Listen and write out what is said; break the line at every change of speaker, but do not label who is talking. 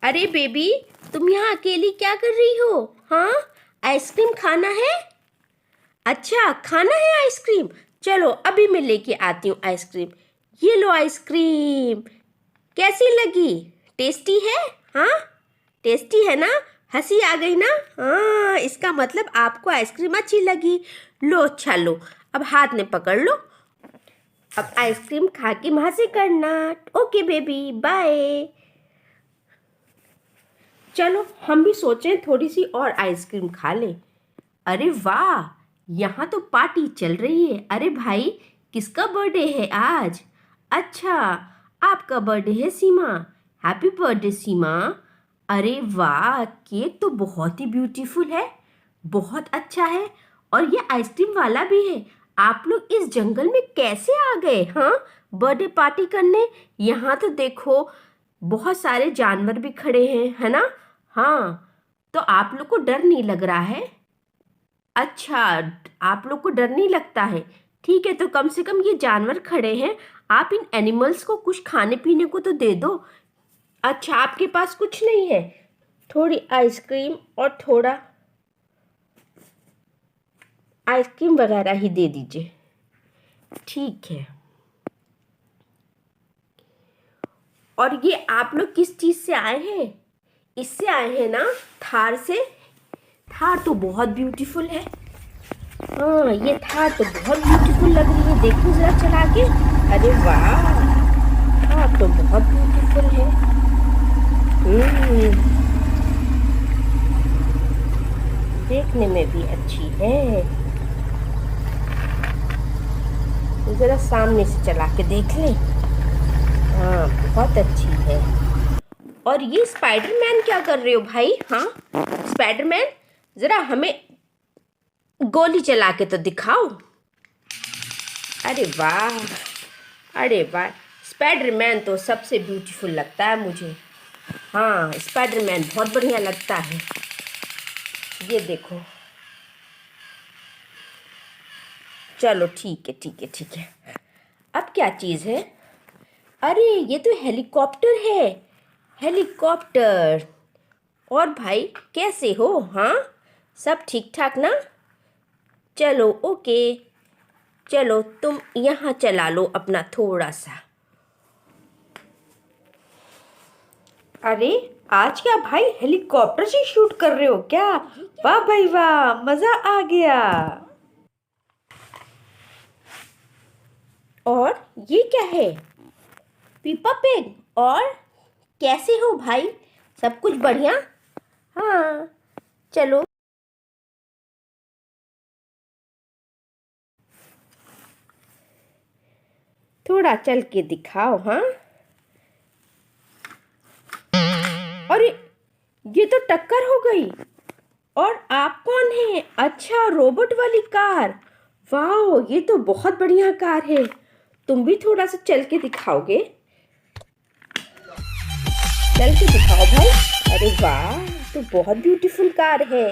अरे बेबी, तुम यहाँ अकेली क्या कर रही हो? हाँ, आइसक्रीम खाना है? अच्छा, खाना है आइसक्रीम। चलो अभी मैं लेके आती हूँ आइसक्रीम। ये लो आइसक्रीम। कैसी लगी? टेस्टी है? हाँ, टेस्टी है ना? हंसी आ गई ना? हाँ, इसका मतलब आपको आइसक्रीम अच्छी लगी। लो, अच्छा लो, अब हाथ में पकड़ लो। अब आइसक्रीम खा के मजे करना। Okay baby, bye. चलो हम भी सोचें थोड़ी सी और आइसक्रीम खा लें। अरे वाह, यहाँ तो पार्टी चल रही है। अरे भाई, किसका बर्थडे है आज? अच्छा, आपका बर्थडे है सीमा। हैप्पी बर्थडे सीमा। अरे वाह, केक तो बहुत ही ब्यूटीफुल है, बहुत अच्छा है। और ये आइसक्रीम वाला भी है। आप लोग इस जंगल में कैसे आ गए? हाँ, बर्थडे पार्टी करने। यहाँ तो देखो, बहुत सारे जानवर भी खड़े हैं, है ना? हाँ, तो आप लोग को डर नहीं लग रहा है? अच्छा, आप लोग को डर नहीं लगता है। ठीक है, तो कम से कम ये जानवर खड़े हैं, आप इन एनिमल्स को कुछ खाने पीने को तो दे दो। अच्छा, आपके पास कुछ नहीं है? थोड़ी आइसक्रीम और थोड़ा आइसक्रीम वगैरह ही दे दीजिए। ठीक है। और ये आप लोग किस चीज़ से आए हैं? इससे आए हैं ना, थार से? थार तो बहुत ब्यूटीफुल है। हाँ, ये थार तो बहुत ब्यूटीफुल लग रही है। देखो जरा चला के। अरे वाह, थार तो बहुत ब्यूटीफुल है। देखने में भी अच्छी है। जरा सामने से चला के देख ले। हाँ, बहुत अच्छी है। और ये स्पाइडरमैन क्या कर रहे हो भाई? हाँ, स्पाइडरमैन, जरा हमें गोली चला के तो दिखाओ। अरे वाह, अरे वाह, स्पाइडरमैन तो सबसे ब्यूटीफुल लगता है मुझे। हाँ, स्पाइडरमैन बहुत बढ़िया लगता है। ये देखो। चलो ठीक है, ठीक है, ठीक है। अब क्या चीज़ है? अरे ये तो हेलीकॉप्टर है। हेलीकॉप्टर। और भाई कैसे हो? हाँ, सब ठीक ठाक ना? चलो ओके, चलो तुम यहाँ चला लो अपना थोड़ा सा। अरे आज क्या भाई, हेलीकॉप्टर से शूट कर रहे हो क्या? वाह भाई वाह, मजा आ गया। और ये क्या है? पीपा पिग। और कैसे हो भाई? सब कुछ बढ़िया? हाँ, चलो। थोड़ा चल के दिखाओ। हाँ, अरे ये तो टक्कर हो गई। और आप कौन हैं? अच्छा, रोबोट वाली कार। वाह, ये तो बहुत बढ़िया कार है। तुम भी थोड़ा सा चल के दिखाओगे? चल के दिखाओ भाई। अरे वाह, तो बहुत ब्यूटीफुल कार है।